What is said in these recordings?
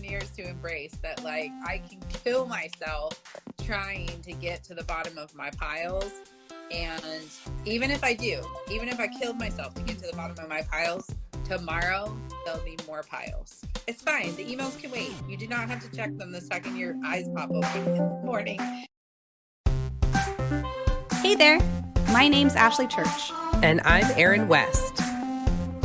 years to embrace that, like, I can kill myself trying to get to the bottom of my piles. And even if I killed myself to get to the bottom of my piles, tomorrow there'll be more piles. It's fine. The emails can wait. You do not have to check them the second your eyes pop open in the morning. Hey there. My name's Ashley Church. And I'm Erin West.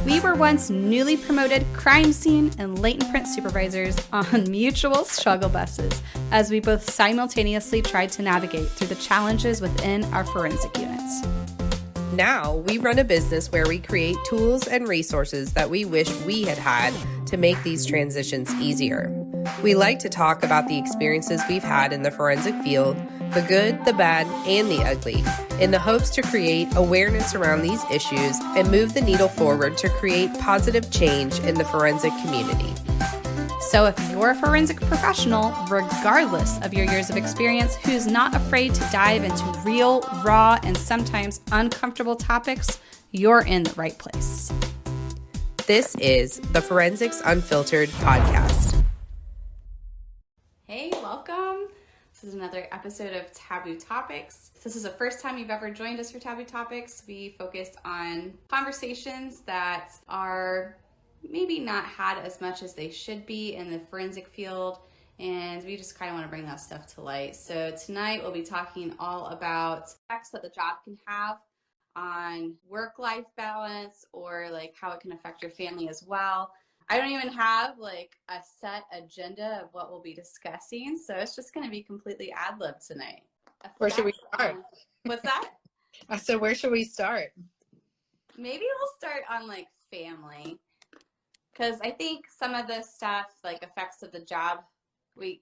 We were once newly promoted crime scene and latent print supervisors on mutual struggle buses as we both simultaneously tried to navigate through the challenges within our forensic units. Now we run a business where we create tools and resources that we wish we had had to make these transitions easier. We like to talk about the experiences we've had in the forensic field, the good, the bad, and the ugly, in the hopes to create awareness around these issues and move the needle forward to create positive change in the forensic community. So if you're a forensic professional, regardless of your years of experience, who's not afraid to dive into real, raw, and sometimes uncomfortable topics, you're in the right place. This is the Forensics Unfiltered podcast. Hey, welcome. This is another episode of Taboo Topics. If this is the first time you've ever joined us for Taboo Topics, we focus on conversations that are maybe not had as much as they should be in the forensic field, and we just kind of want to bring that stuff to light. So tonight we'll be talking all about effects that the job can have on work-life balance, or like how it can affect your family as well. I don't even have like a set agenda of what we'll be discussing, so it's just going to be completely ad-lib tonight. Where should we start? What's that? So where should we start? Maybe we'll start on like family, because I think some of the stuff, like effects of the job, we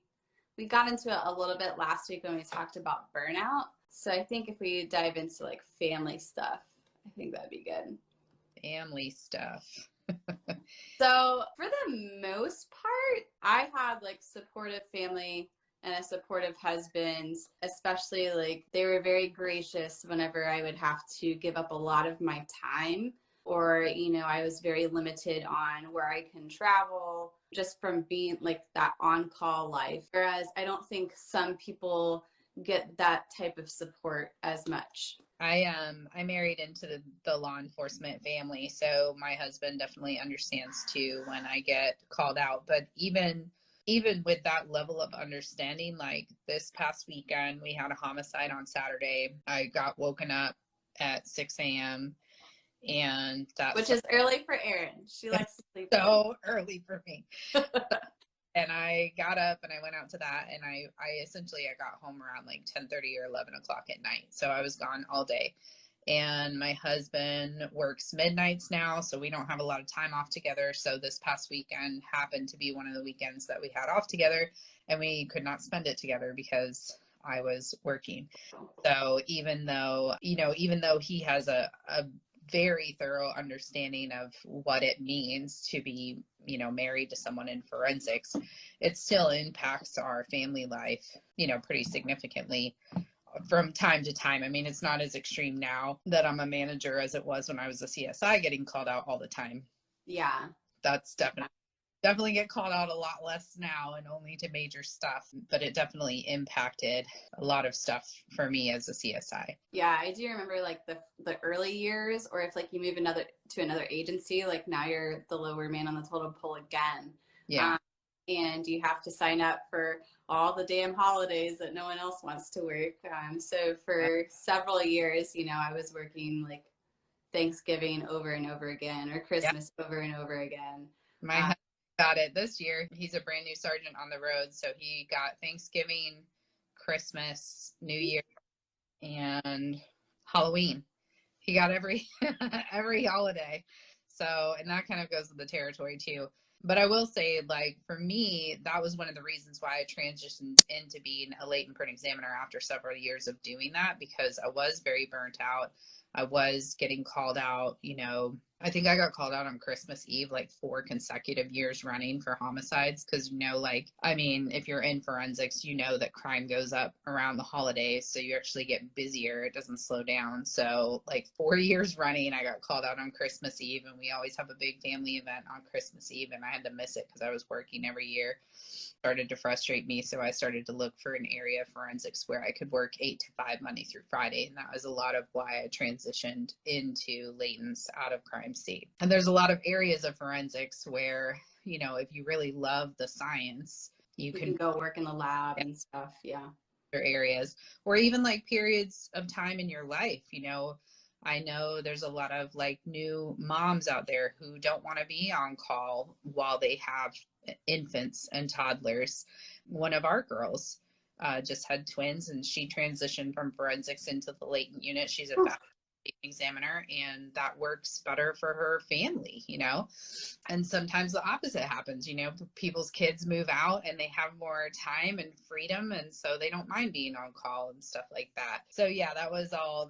got into it a little bit last week when we talked about burnout. So I think if we dive into like family stuff, I think that'd be good. Family stuff. So for the most part, I had like supportive family and a supportive husband, especially like they were very gracious whenever I would have to give up a lot of my time, or, you know, I was very limited on where I can travel just from being like that on-call life. Whereas I don't think some people get that type of support as much. I married into the law enforcement family, so my husband definitely understands too when I get called out. But even with that level of understanding, like this past weekend, we had a homicide on Saturday. I got woken up at 6 a.m. and which is early for Erin. She likes to sleep so early for me. And I got up and I went out to that, and I got home around like 10:30 or 11 o'clock at night. So I was gone all day. And my husband works midnights now, so we don't have a lot of time off together. So this past weekend happened to be one of the weekends that we had off together, and we could not spend it together because I was working. So even though he has a very thorough understanding of what it means to be, you know, married to someone in forensics, it still impacts our family life, you know, pretty significantly from time to time. I mean, it's not as extreme now that I'm a manager as it was when I was a CSI, getting called out all the time. Yeah. That's definitely get called out a lot less now, and only to major stuff, but it definitely impacted a lot of stuff for me as a CSI. Yeah, I do remember like the early years, or if like you move to another agency, like now you're the lower man on the totem pole again. Yeah. And you have to sign up for all the damn holidays that no one else wants to work. So for several years, you know, I was working like Thanksgiving over and over again, or Christmas over and over again. My husband got it this year. He's a brand new sergeant on the road, so he got Thanksgiving, Christmas, New Year, and Halloween. He got every holiday. So, and that kind of goes with the territory too. But I will say, like, for me, that was one of the reasons why I transitioned into being a latent print examiner after several years of doing that, because I was very burnt out. I was getting called out, you know, I think I got called out on Christmas Eve like 4 consecutive years running for homicides. Cause like, I mean, if you're in forensics, that crime goes up around the holidays. So you actually get busier. It doesn't slow down. So like 4 years running, I got called out on Christmas Eve, and we always have a big family event on Christmas Eve, and I had to miss it because I was working every year. Started to frustrate me. So I started to look for an area of forensics where I could work 8 to 5 Monday through Friday. And that was a lot of why I transitioned into Layton's out of crime state. And there's a lot of areas of forensics where, if you really love the science, you can go work in the lab and stuff. Yeah. Areas, or even like periods of time in your life, I know there's a lot of like new moms out there who don't want to be on call while they have infants and toddlers. One of our girls just had twins, and she transitioned from forensics into the latent unit. She's a examiner, and that works better for her family, and sometimes the opposite happens. People's kids move out and they have more time and freedom, and so they don't mind being on call and stuff like that. So yeah, that was all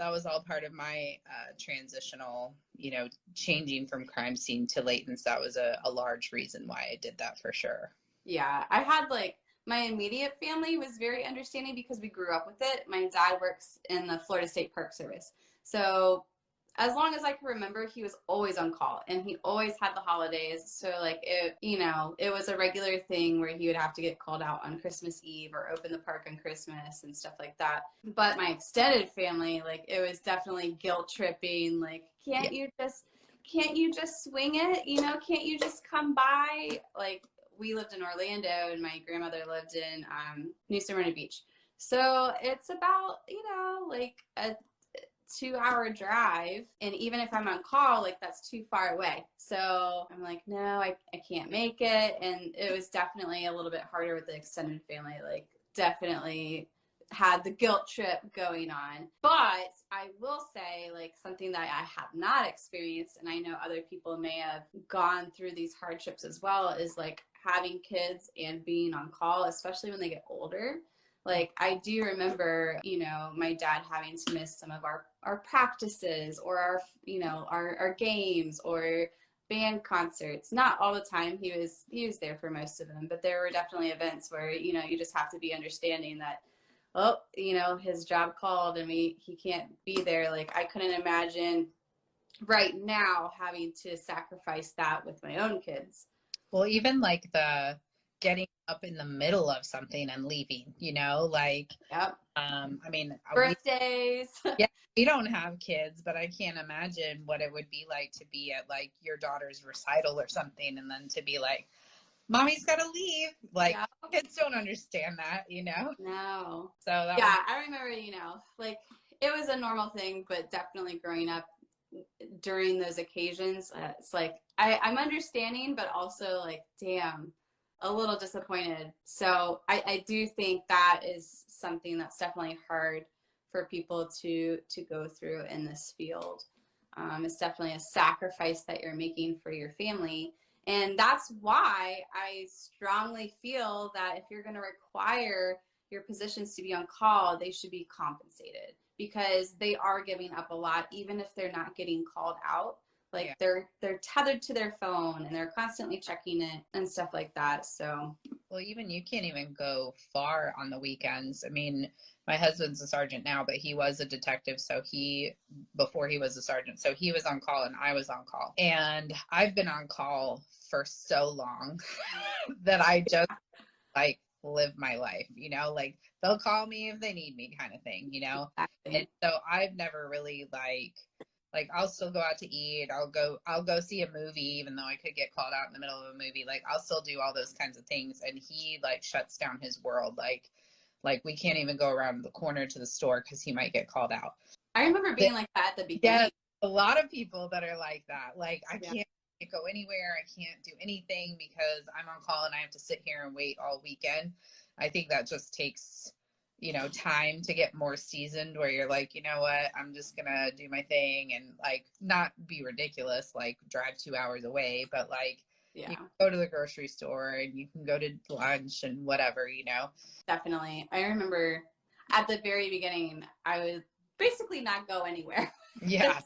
part of my transitional, changing from crime scene to Layton's. That was a large reason why I did that, for sure. Yeah, I had my immediate family was very understanding because we grew up with it. My dad works in the Florida State Park Service. So as long as I can remember, he was always on call, and he always had the holidays. So like it was a regular thing where he would have to get called out on Christmas Eve or open the park on Christmas and stuff like that. But my extended family, like, it was definitely guilt tripping. Like, can't you just swing it? Can't you just come by? Like, we lived in Orlando, and my grandmother lived in New Smyrna Beach. So it's about, like a 2-hour drive, and even if I'm on call, like, that's too far away. So I'm like, no, I can't make it. And it was definitely a little bit harder with the extended family. Like, definitely had the guilt trip going on. But I will say, like, something that I have not experienced, and I know other people may have gone through these hardships as well, is like having kids and being on call, especially when they get older. Like, I do remember, my dad having to miss some of our practices, or our games, or band concerts. Not all the time. He was there for most of them, but there were definitely events where, you just have to be understanding that, his job called and he can't be there. Like, I couldn't imagine right now having to sacrifice that with my own kids. Well, even like the getting up in the middle of something and leaving, like, yep. I mean, birthdays. We don't have kids, but I can't imagine what it would be like to be at like your daughter's recital or something, and then to be like, mommy's got to leave. Like, kids don't understand that, No. So I remember, like, it was a normal thing, but definitely growing up during those occasions, it's like, I'm understanding, but also like, damn, a little disappointed. So I do think that is something that's definitely hard for people to go through in this field. It's definitely a sacrifice that you're making for your family. And that's why I strongly feel that if you're going to require your positions to be on call, they should be compensated, because they are giving up a lot, even if they're not getting called out. Like, they're tethered to their phone, and they're constantly checking it and stuff like that. So, well, even you can't even go far on the weekends. I mean, my husband's a sergeant now, but he was a detective. So before he was a sergeant, so he was on call and I was on call. And I've been on call for so long that I just like live my life, like, they'll call me if they need me, kind of thing, Exactly. And so I've never really like I'll still go out to eat. I'll go see a movie, even though I could get called out in the middle of a movie. Like, I'll still do all those kinds of things. And he like shuts down his world. Like we can't even go around the corner to the store because he might get called out. I remember being like that at the beginning. Yeah, a lot of people that are like that. Like, I can't go anywhere. I can't do anything because I'm on call and I have to sit here and wait all weekend. I think that just takes, time to get more seasoned, where you're like, you know what, I'm just going to do my thing and like not be ridiculous, like drive 2 hours away, but like, you can go to the grocery store and you can go to lunch and whatever, Definitely. I remember at the very beginning, I would basically not go anywhere. Yeah.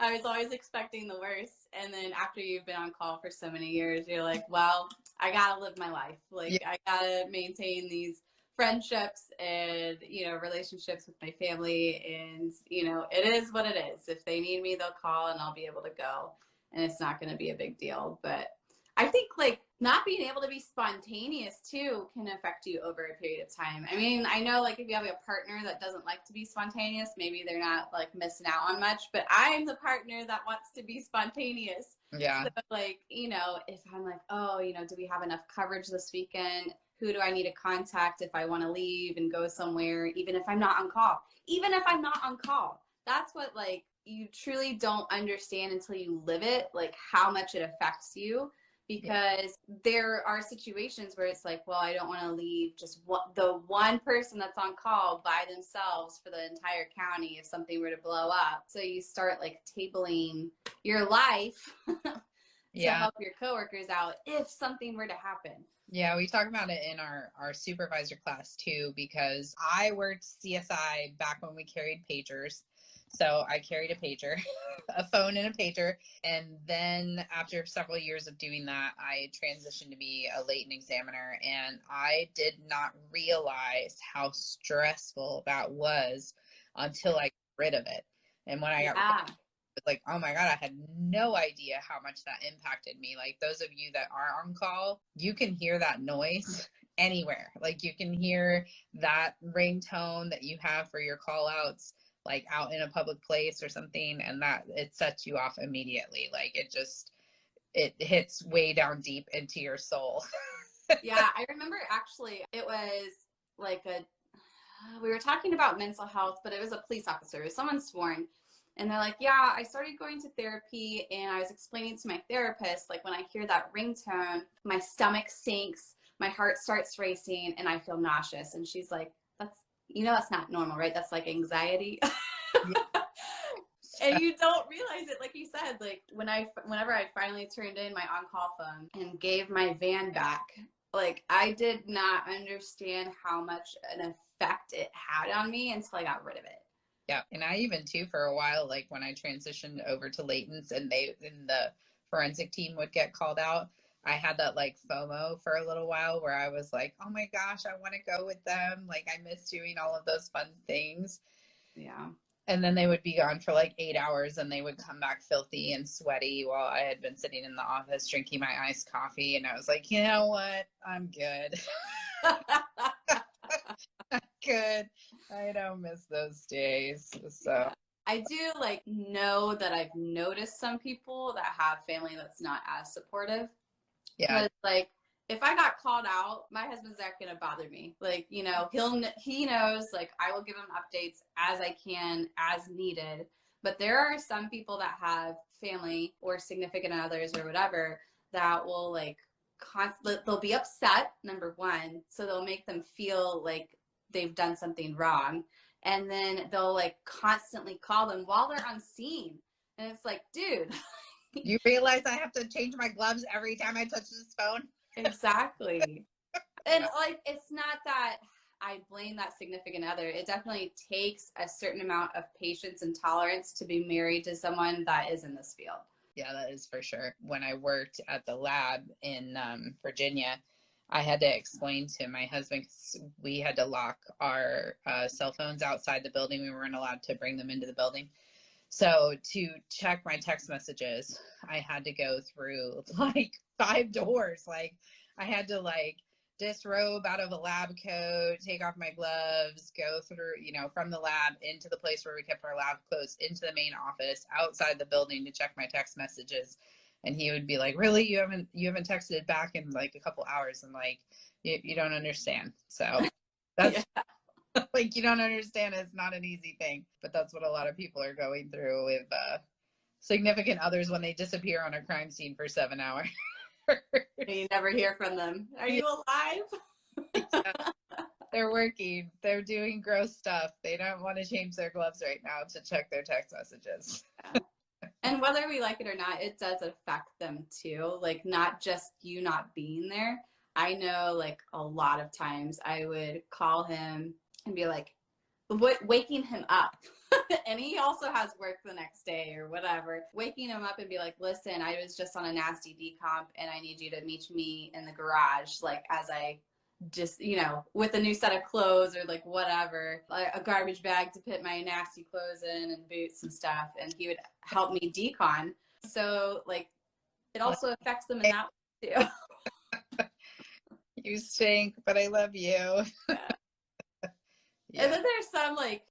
I was always expecting the worst. And then after you've been on call for so many years, you're like, well, I gotta live my life. Like, I gotta maintain these friendships and, you know, relationships with my family. And, you know, it is what it is. If they need me, they'll call and I'll be able to go. And it's not going to be a big deal. But I think like not being able to be spontaneous too can affect you over a period of time. I mean, I know like if you have a partner that doesn't like to be spontaneous, maybe they're not like missing out on much, but I'm the partner that wants to be spontaneous. Yeah. So like, you know, if I'm like, oh, you know, do we have enough coverage this weekend? Who do I need to contact if I want to leave and go somewhere, even if I'm not on call? Even if I'm not on call. That's what like you truly don't understand until you live it, like how much it affects you. Because there are situations where it's like, well, I don't want to leave just the one person that's on call by themselves for the entire county if something were to blow up. So you start like tabling your life to help your coworkers out if something were to happen. Yeah, we talk about it in our supervisor class too, because I worked CSI back when we carried pagers. So I carried a pager, a phone and a pager. And then after several years of doing that, I transitioned to be a latent examiner. And I did not realize how stressful that was until I got rid of it. And when I got rid of it, it was like, oh my God, I had no idea how much that impacted me. Like those of you that are on call, you can hear that noise anywhere. Like you can hear that ringtone that you have for your call outs, like out in a public place or something, and that it sets you off immediately. Like it hits way down deep into your soul. Yeah, I remember actually it was like we were talking about mental health, but it was a police officer. It was someone sworn. And they're like, yeah, I started going to therapy and I was explaining to my therapist, like when I hear that ringtone, my stomach sinks, my heart starts racing, and I feel nauseous. And she's like, that's not normal, right? That's like anxiety. And you don't realize it, like you said, like whenever I finally turned in my on-call phone and gave my van back, like I did not understand how much an effect it had on me until I got rid of it. Yeah. And I even too, for a while, like when I transitioned over to latents and the forensic team would get called out, I had that like FOMO for a little while where I was like, oh my gosh, I want to go with them. Like I miss doing all of those fun things. Yeah. And then they would be gone for like 8 hours and they would come back filthy and sweaty while I had been sitting in the office drinking my iced coffee. And I was like, you know what? I'm good. I'm good. I don't miss those days. So yeah. I do like know that I've noticed some people that have family that's not as supportive. Yeah. Because like if I got called out, my husband's not gonna bother me. Like, you know, he knows like I will give him updates as I can, as needed. But there are some people that have family or significant others or whatever that will like they'll be upset, number one, so they'll make them feel like they've done something wrong, and then they'll like constantly call them while they're on scene, and it's like, dude, you realize I have to change my gloves every time I touch this phone? Exactly. And like it's not that I blame that significant other. It definitely takes a certain amount of patience and tolerance to be married to someone that is in this field. Yeah, that is for sure. When I worked at the lab in Virginia, I had to explain to my husband, 'cause we had to lock our cell phones outside the building. We weren't allowed to bring them into the building. So to check my text messages, I had to go through like 5 doors. Like I had to like disrobe out of a lab coat, take off my gloves, go through, you know, from the lab into the place where we kept our lab clothes, into the main office, outside the building to check my text messages. And he would be like, really? You haven't texted back in like a couple hours? And like, you don't understand. So that's like, you don't understand. It's not an easy thing, but that's what a lot of people are going through with significant others when they disappear on a crime scene for 7 hours. You never hear from them. Are you alive? Yeah. They're working. They're doing gross stuff. They don't want to change their gloves right now to check their text messages. Yeah. And whether we like it or not, it does affect them too. Like not just you not being there. I know like a lot of times I would call him and be like, waking him up. And he also has work the next day or whatever. Waking him up and be like, listen, I was just on a nasty decomp and I need you to meet me in the garage, like as I just, with a new set of clothes or like whatever, like a garbage bag to put my nasty clothes in and boots and stuff. And he would help me decon. So like it also affects them in that way too. You stink, but I love you. Yeah. Yeah. And then there's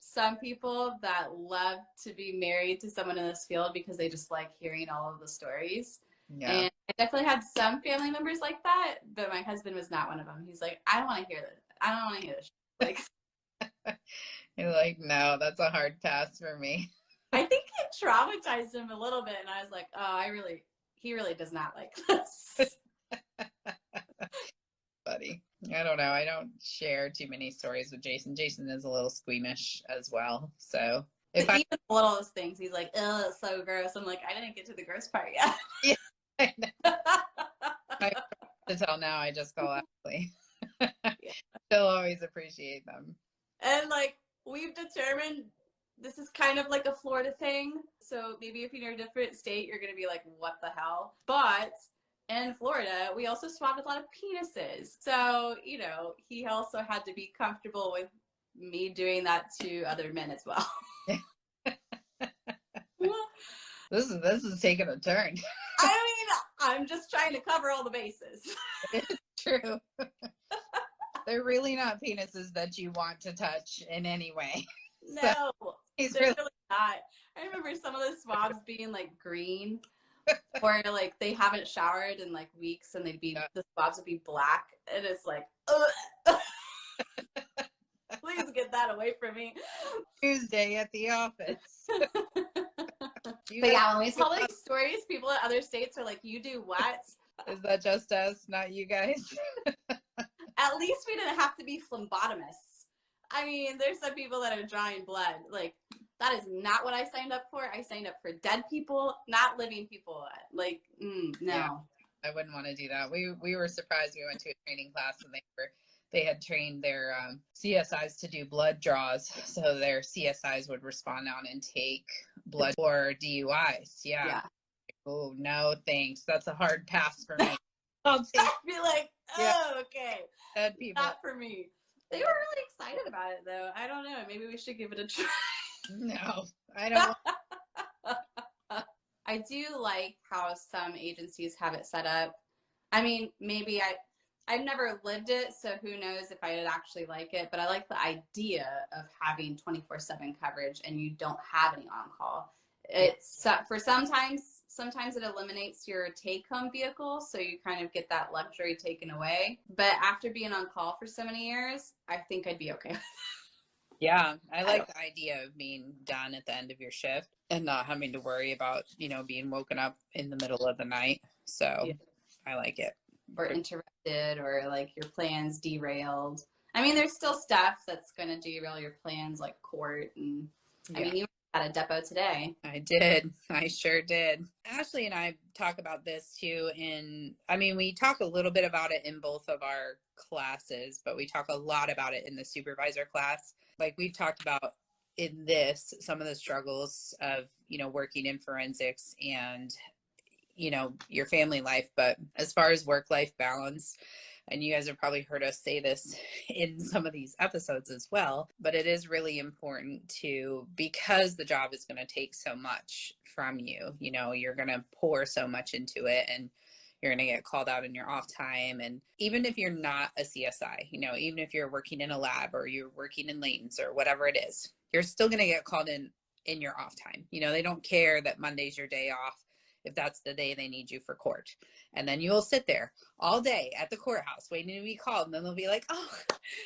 some people that love to be married to someone in this field because they just like hearing all of the stories. Yeah. And I definitely had some family members like that, but my husband was not one of them. He's like, I don't want to hear this. I don't want to hear this. Like, you're like, no, that's a hard pass for me. I think it traumatized him a little bit, and I was like, oh, he really does not like this. Buddy, I don't know. I don't share too many stories with Jason. Jason is a little squeamish as well. So even the littlest things, he's like, oh, it's so gross. I'm like, I didn't get to the gross part yet. Yeah, I know. I to tell now, I just call Ashley. Yeah. She'll always appreciate them. And like, we've determined this is kind of like a Florida thing. So maybe if you're in a different state, you're going to be like, what the hell? But in Florida, we also swabbed a lot of penises. So, he also had to be comfortable with me doing that to other men as well. This is taking a turn. I mean, I'm just trying to cover all the bases. It's true. They're really not penises that you want to touch in any way. No, He's they're really not. I remember some of the swabs being like green, or like they haven't showered in like weeks, and the swabs would be black, and it's like, ugh. Please get that away from me. Tuesday at the office. But yeah, when we tell like stories, people in other states are like, you do what? Is that just us, not you guys? At least we didn't have to be phlebotomists. I mean, there's some people that are drawing blood. Like, that is not what I signed up for. I signed up for dead people, not living people. Like, no. Yeah, I wouldn't want to do that. We were surprised. We went to a training class and they had trained their CSIs to do blood draws. So their CSIs would respond on and take blood for DUIs. Yeah. Oh, no, thanks. That's a hard pass for me. I'll take be like, oh, okay. Dead people. Not for me. They were really excited about it, though. I don't know. Maybe we should give it a try. No, I don't. I do like how some agencies have it set up. I mean, maybe I've never lived it, so who knows if I would actually like it, but I like the idea of having 24/7 coverage and you don't have any on-call. It's for sometimes it eliminates your take-home vehicle, so you kind of get that luxury taken away. But after being on call for so many years, I think I'd be okay. Yeah, I like the idea of being done at the end of your shift and not having to worry about, being woken up in the middle of the night. So yeah. I like it. Or interrupted, or like your plans derailed. I mean, there's still stuff that's going to derail your plans, like court. And I mean, you were at a depot today. I did. I sure did. Ashley and I talk about this too. We talk a little bit about it in both of our classes, but we talk a lot about it in the supervisor class. Like we've talked about in this, some of the struggles of, working in forensics and, your family life. But as far as work-life balance, and you guys have probably heard us say this in some of these episodes as well, but it is really important because the job is going to take so much from you, you're going to pour so much into it, and you're going to get called out in your off time. And even if you're not a CSI, even if you're working in a lab or you're working in latents or whatever it is, you're still going to get called in your off time. They don't care that Monday's your day off if that's the day they need you for court. And then you'll sit there all day at the courthouse waiting to be called. And then they'll be like, oh,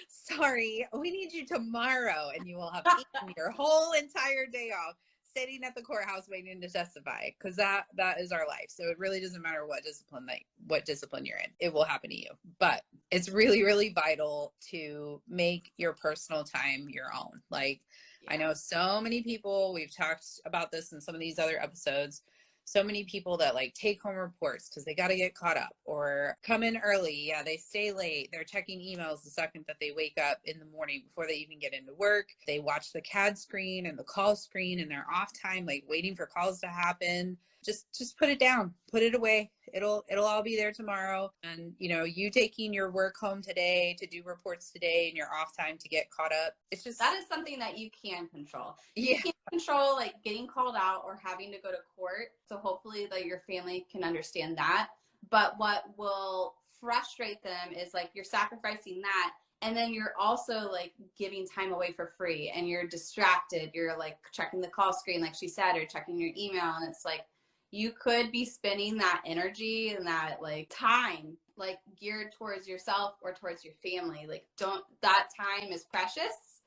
sorry, we need you tomorrow. And you will have eaten your whole entire day off sitting at the courthouse waiting to testify, because that is our life. So it really doesn't matter what discipline you're in. It will happen to you. But it's really, really vital to make your personal time your own. Like, I know so many people, we've talked about this in some of these other episodes, so many people that like take home reports because they got to get caught up or come in early. Yeah, they stay late. They're checking emails the second that they wake up in the morning before they even get into work. They watch the CAD screen and the call screen and they're off time, like waiting for calls to happen. Just put it down, put it away. It'll all be there tomorrow. And you taking your work home today to do reports today and your off time to get caught up. It's just, that is something that you can control. Yeah. You can't control like getting called out or having to go to court. So hopefully like your family can understand that. But what will frustrate them is like you're sacrificing that. And then you're also like giving time away for free and you're distracted. You're like checking the call screen, like she said, or checking your email. And it's like, you could be spending that energy and that like time like geared towards yourself or towards your family. Like that time is precious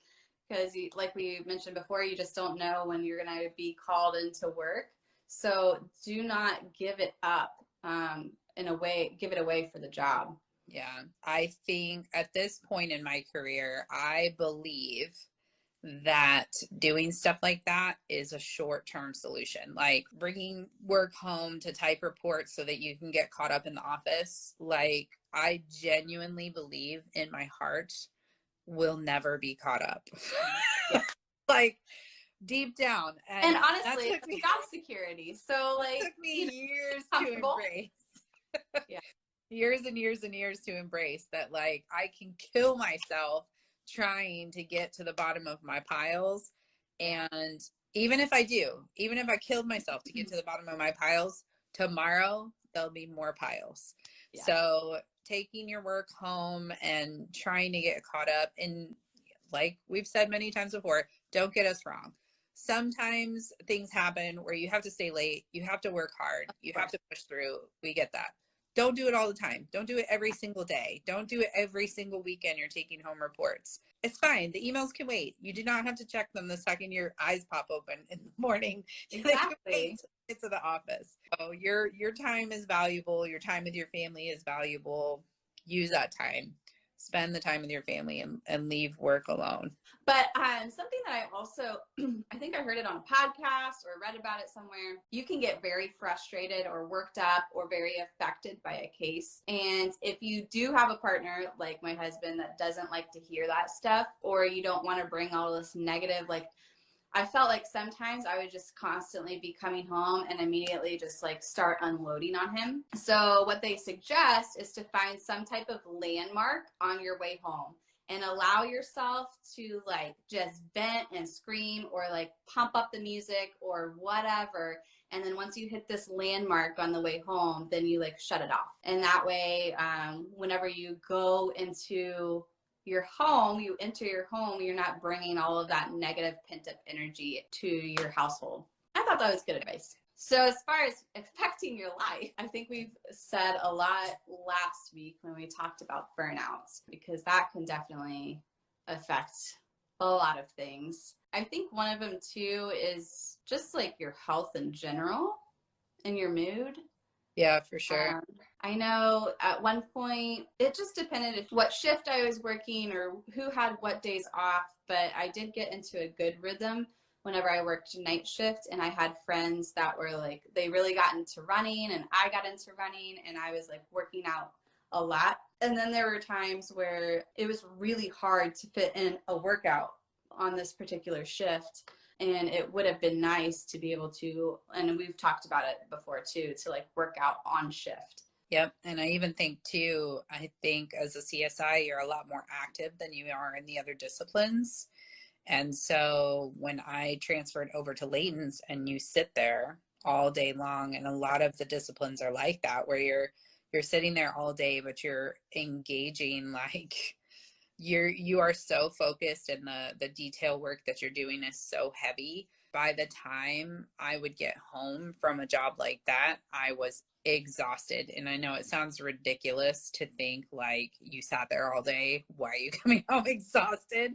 because like we mentioned before, you just don't know when you're going to be called into work. So do not give it up give it away for the job. Yeah. I think at this point in my career, I believe that doing stuff like that is a short-term solution, like bringing work home to type reports so that you can get caught up in the office. Like I genuinely believe in my heart we'll never be caught up. Yeah. Like deep down. And honestly, it's job security. So like it took me years to embrace. Yeah. Years and years and years to embrace that, like, I can kill myself trying to get to the bottom of my piles. And even if I killed myself to get to the bottom of my piles, tomorrow there'll be more piles. Yeah. So taking your work home and trying to get caught up, and like we've said many times before, don't get us wrong. Sometimes things happen where you have to stay late, you have to work hard, you have to push through. We get that. Don't do it all the time. Don't do it every single day. Don't do it every single weekend you're taking home reports. It's fine. The emails can wait. You do not have to check them the second your eyes pop open in the morning. Exactly. Get to the office. So your time is valuable. Your time with your family is valuable. Use that time. Spend the time with your family and leave work alone. But something that I also, I think I heard it on a podcast or read about it somewhere. You can get very frustrated or worked up or very affected by a case. And if you do have a partner like my husband that doesn't like to hear that stuff, or you don't want to bring all this negative, like I felt like sometimes I would just constantly be coming home and immediately just like start unloading on him. So what they suggest is to find some type of landmark on your way home and allow yourself to like just vent and scream or like pump up the music or whatever. And then once you hit this landmark on the way home, then you like shut it off. And that way, whenever you go into your home, you enter your home, you're not bringing all of that negative pent up energy to your household. I thought that was good advice. So as far as affecting your life, I think we've said a lot last week when we talked about burnouts, because that can definitely affect a lot of things. I think one of them too is just like your health in general and your mood. Yeah, for sure. I know at one point, it just depended what shift I was working or who had what days off, but I did get into a good rhythm whenever I worked night shift, and I had friends that were like, they really got into running and I got into running and I was like working out a lot. And then there were times where it was really hard to fit in a workout on this particular shift. And it would have been nice to be able to, and we've talked about it before too, to like work out on shift. Yep. And I even think too, I think as a CSI, you're a lot more active than you are in the other disciplines. And so when I transferred over to Layton's and you sit there all day long, and a lot of the disciplines are like that, where you're sitting there all day, but you're engaging, like you are so focused, and the detail work that you're doing is so heavy. By the time I would get home from a job like that, I was exhausted. And I know it sounds ridiculous to think like you sat there all day. Why are you coming home exhausted?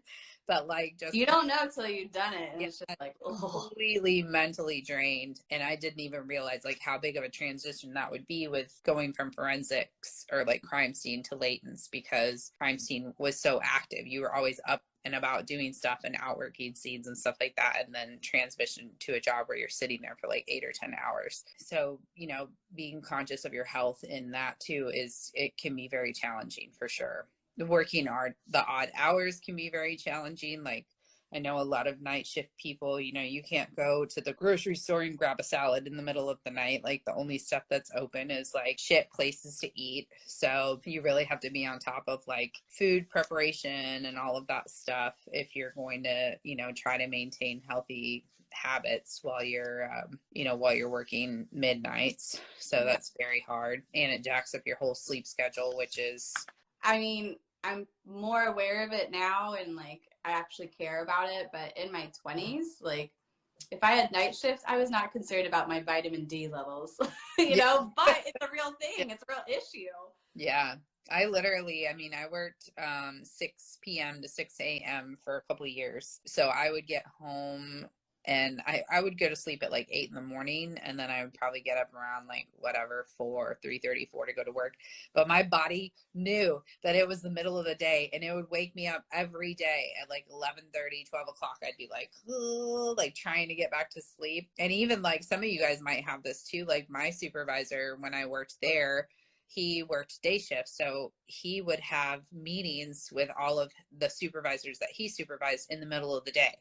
but like just you don't know till you've done it, and yeah, it's just like, oh, completely mentally drained. And I didn't even realize like how big of a transition that would be with going from forensics or like crime scene to latents, because crime scene was so active. You were always up and about doing stuff and out working scenes and stuff like that, and then transition to a job where you're sitting there for like 8 or 10 hours. So, you know, being conscious of your health in that too it can be very challenging for sure. The odd hours can be very challenging. Like, I know a lot of night shift people, you know, you can't go to the grocery store and grab a salad in the middle of the night. Like, the only stuff that's open is like shit places to eat. So you really have to be on top of like food preparation and all of that stuff if you're going to, you know, try to maintain healthy habits while you're while you're working midnights. So that's very hard, and it jacks up your whole sleep schedule, which is, I mean, I'm more aware of it now, and like I actually care about it. But in my 20s, like if I had night shifts, I was not concerned about my vitamin D levels, you know, but it's a real thing. It's a real issue. yeah. I mean, I worked 6 p.m. to 6 a.m. for a couple of years. So I would get home and I would go to sleep at like 8 in the morning, and then I would probably get up around like whatever, 3:34 to go to work. But my body knew that it was the middle of the day, and it would wake me up every day at like 11:30, 12 o'clock. I'd be like, oh, like trying to get back to sleep. And even like some of you guys might have this too. Like my supervisor, when I worked there, he worked day shifts. So he would have meetings with all of the supervisors that he supervised in the middle of the day.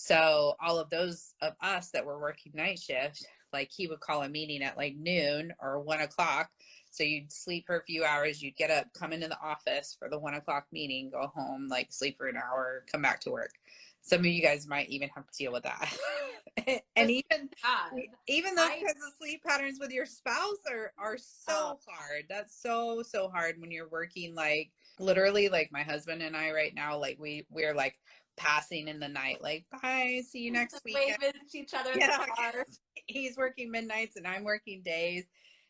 So all of those of us that were working night shift, like he would call a meeting at like noon or 1 o'clock. So you'd sleep for a few hours, you'd get up, come into the office for the 1 o'clock meeting, go home, like sleep for an hour, come back to work. Some of you guys might even have to deal with that. And even those kinds of sleep patterns with your spouse are so hard. That's so hard when you're working, like literally, like my husband and I right now, like we're like passing in the night, like bye, see you next week. Waving at each other in the car. He's working midnights and I'm working days.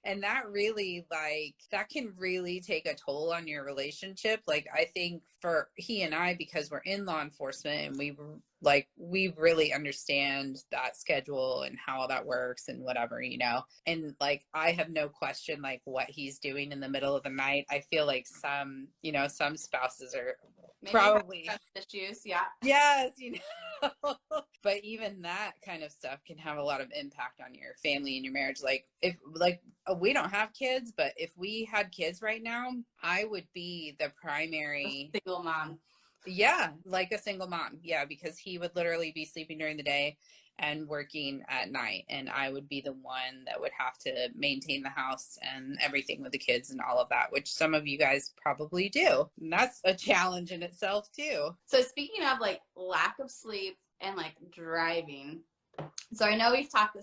And that really, like, that can really take a toll on your relationship. Like, I think for he and I, because we're in law enforcement and we really understand that schedule and how that works and whatever, you know. And like, I have no question, like, what he's doing in the middle of the night. I feel like some spouses are maybe probably issues. Yeah. Yes, but even that kind of stuff can have a lot of impact on your family and your marriage. Like, if we don't have kids, but if we had kids right now, I would be the primary single mom. Yeah, like a single mom. Yeah, because he would literally be sleeping during the day and working at night, and I would be the one that would have to maintain the house and everything with the kids and all of that, which some of you guys probably do. And that's a challenge in itself too. So speaking of like lack of sleep and like driving, so I know we've talked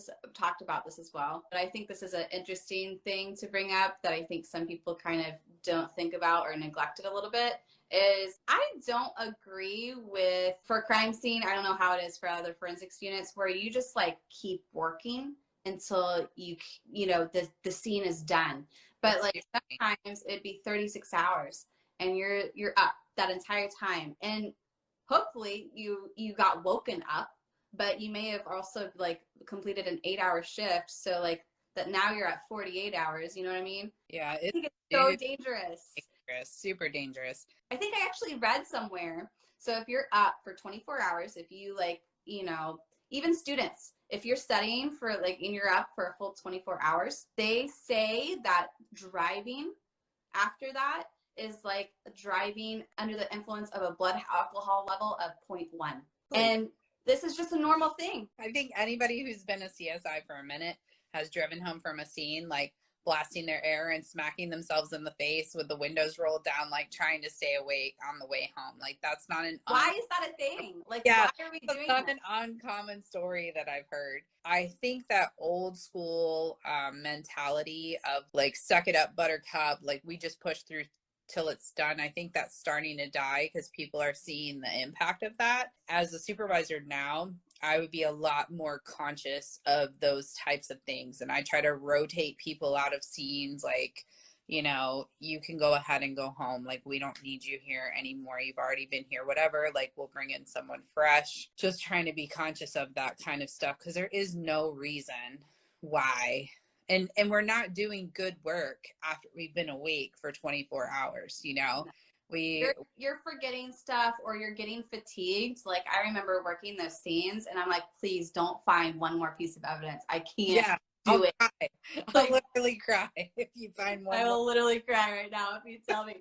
about this as well, but I think this is an interesting thing to bring up that I think some people kind of don't think about or neglect it a little bit. Is I don't agree with, for crime scene, I don't know how it is for other forensics units, where you just like keep working until the scene is done. But like sometimes it'd be 36 hours and you're up that entire time, and hopefully you got woken up, but you may have also like completed an 8-hour shift, so like that now you're at 48 hours, you know what I mean? Yeah, I think it's so dangerous. Super dangerous. I think I actually read somewhere, so if you're up for 24 hours, if you like, even students, if you're studying for like and you're up for a full 24 hours, they say that driving after that is like driving under the influence of a blood alcohol level of 0.1. And this is just a normal thing. I think anybody who's been a CSI for a minute has driven home from a scene, like blasting their air and smacking themselves in the face with the windows rolled down, like trying to stay awake on the way home. Like, that's not an why is that a thing? Like, yeah, why are we doing not that? An uncommon story that I've heard. I think that old school mentality of like, suck it up, buttercup, like we just push through till it's done. I think that's starting to die because people are seeing the impact of that. As a supervisor now, I would be a lot more conscious of those types of things. And I try to rotate people out of scenes, like, you know, you can go ahead and go home. Like, we don't need you here anymore. You've already been here, whatever. Like, we'll bring in someone fresh. Just trying to be conscious of that kind of stuff, because there is no reason why. And we're not doing good work after we've been awake for 24 hours, you know? You're forgetting stuff, or you're getting fatigued. Like, I remember working those scenes and I'm like, please don't find one more piece of evidence. I can't do it. Cry. I'll literally cry if you find one. I will literally cry right now if you tell me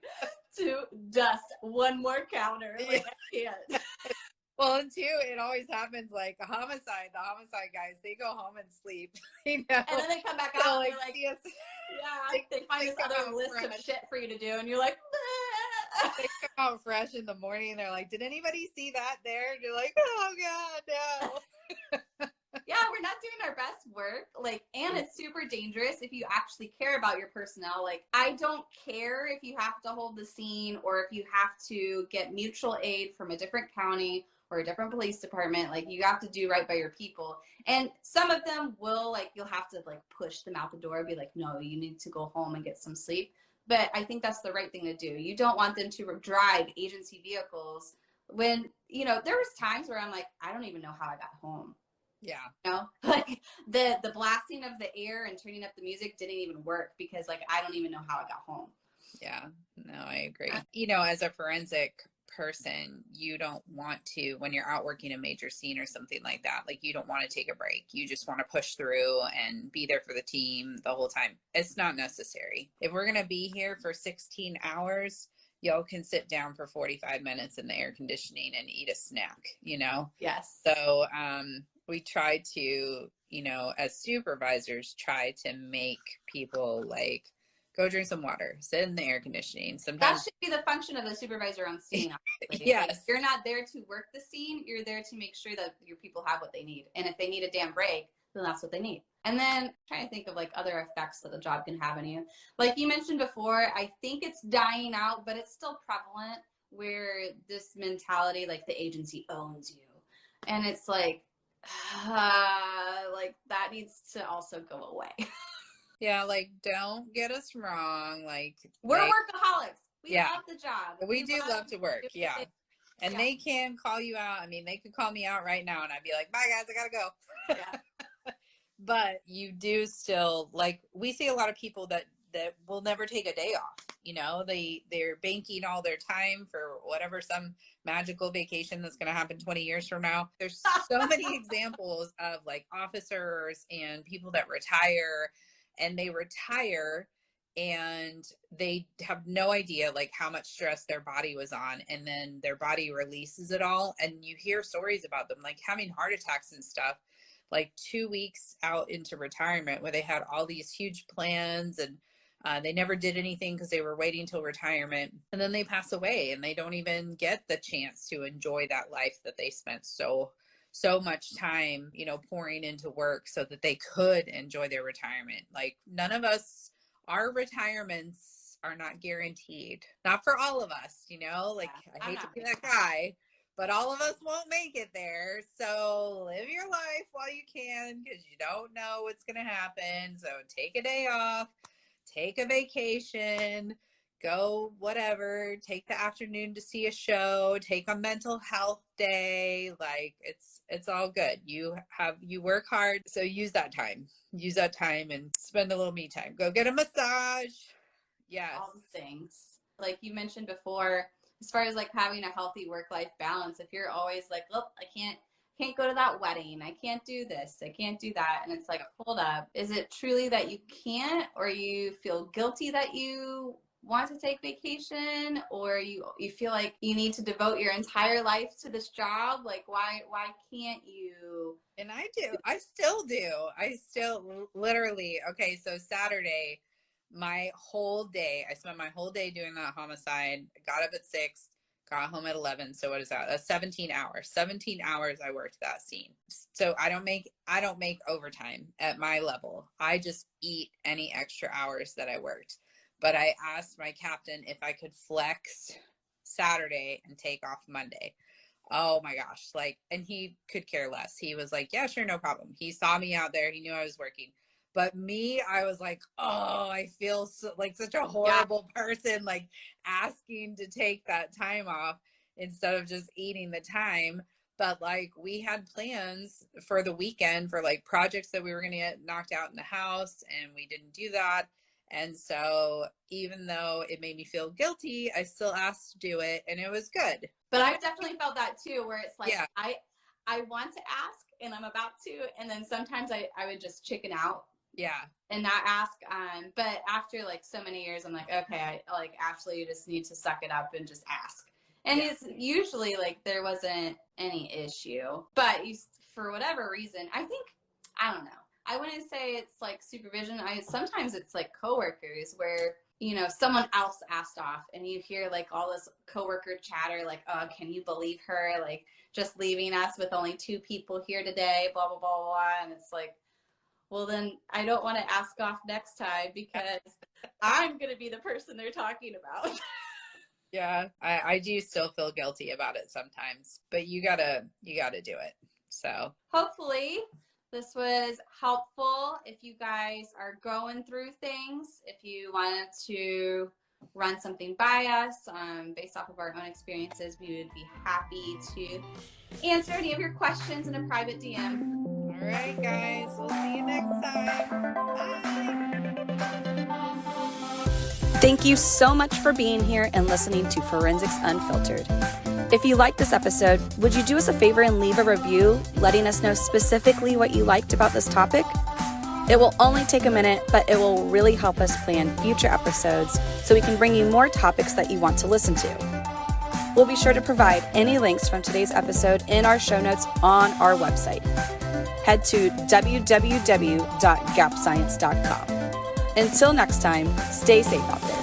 to dust one more counter. Like, I can't. Well, and two, it always happens like the homicide guys, they go home and sleep, you know? And then they come back out and like, they're like, they find this other list of shit for you to do, and you're like, they come out fresh in the morning and they're like, did anybody see that there? And you're like, oh God, no. Yeah, we're not doing our best work. Like, and it's super dangerous if you actually care about your personnel. Like, I don't care if you have to hold the scene, or if you have to get mutual aid from a different county or a different police department. Like, you have to do right by your people. And some of them will, like, you'll have to like push them out the door and be like, no, you need to go home and get some sleep. But I think that's the right thing to do. You don't want them to drive agency vehicles when, you know, there was times where I'm like, I don't even know how I got home. Yeah. You know, like the blasting of the air and turning up the music didn't even work, because like, I don't even know how I got home. Yeah, no, I agree. You know, as a forensic person, you don't want to, when you're out working a major scene or something like that, like, you don't want to take a break. You just want to push through and be there for the team the whole time. It's not necessary. If we're going to be here for 16 hours, y'all can sit down for 45 minutes in the air conditioning and eat a snack, you know? Yes. So, we try to, you know, as supervisors, try to make people like, go drink some water, sit in the air conditioning. Sometimes that should be the function of the supervisor on scene. Yes. Like, you're not there to work the scene. You're there to make sure that your people have what they need. And if they need a damn break, then that's what they need. And then trying to think of like other effects that a job can have on you. Like you mentioned before, I think it's dying out, but it's still prevalent, where this mentality, like the agency owns you. And it's like that needs to also go away. Yeah, like, don't get us wrong. Like, we're workaholics. We love the job. We do love to work. Yeah. And they can call you out. I mean, they could call me out right now and I'd be like, bye guys, I gotta go. Yeah. But you do still, like, we see a lot of people that will never take a day off. You know, they're banking all their time for whatever, some magical vacation that's going to happen 20 years from now. There's so many examples of like officers and people that retire, and they retire and they have no idea like how much stress their body was on, and then their body releases it all. And you hear stories about them like having heart attacks and stuff, like 2 weeks out into retirement, where they had all these huge plans and they never did anything because they were waiting till retirement, and then they pass away and they don't even get the chance to enjoy that life that they spent so much time, you know, pouring into work so that they could enjoy their retirement. Like, none of us, our retirements are not guaranteed. Not for all of us, you know, like, I hate to be that guy, but all of us won't make it there. So live your life while you can, because you don't know what's going to happen. So take a day off, take a vacation, go whatever, take the afternoon to see a show, take a mental health day. Like, it's all good. You work hard, so use that time and spend a little me time. Go get a massage. Yes. All the things. Like you mentioned before, as far as like having a healthy work-life balance, if you're always like, look, I can't go to that wedding, I can't do this, I can't do that, and it's like, hold up, is it truly that you can't, or you feel guilty that you want to take vacation, or you feel like you need to devote your entire life to this job? Like, why can't you? And I still do. I still literally, okay, so Saturday, my whole day, I spent my whole day doing that homicide. Got up at 6, got home at 11. So what is that? That's 17 hours. 17 hours I worked that scene. So I don't make overtime at my level. I just eat any extra hours that I worked. But I asked my captain if I could flex Saturday and take off Monday. Oh my gosh. Like, and he could care less. He was like, yeah, sure, no problem. He saw me out there. He knew I was working. But me, I was like, oh, I feel like such a horrible person, like asking to take that time off instead of just eating the time. But like we had plans for the weekend for like projects that we were going to get knocked out in the house, and we didn't do that. And so even though it made me feel guilty, I still asked to do it, and it was good. But I've definitely felt that too, where it's like, I want to ask and I'm about to, and then sometimes I would just chicken out. Yeah. And not ask. But after like so many years, I'm like, okay, Ashley, you just need to suck it up and just ask. And it's usually like there wasn't any issue, but for whatever reason, I don't know. I wouldn't say it's like supervision. Sometimes it's like coworkers where, you know, someone else asked off and you hear like all this coworker chatter, like, oh, can you believe her? Like just leaving us with only 2 people here today, blah, blah, blah, blah. And it's like, well, then I don't want to ask off next time because I'm going to be the person they're talking about. Yeah, I do still feel guilty about it sometimes, but you gotta do it. So hopefully this was helpful. If you guys are going through things, if you wanted to run something by us based off of our own experiences, we would be happy to answer any of your questions in a private DM. All right, guys, we'll see you next time. Bye. Thank you so much for being here and listening to Forensics Unfiltered. If you liked this episode, would you do us a favor and leave a review letting us know specifically what you liked about this topic? It will only take a minute, but it will really help us plan future episodes so we can bring you more topics that you want to listen to. We'll be sure to provide any links from today's episode in our show notes on our website. Head to www.gapscience.com. Until next time, stay safe out there.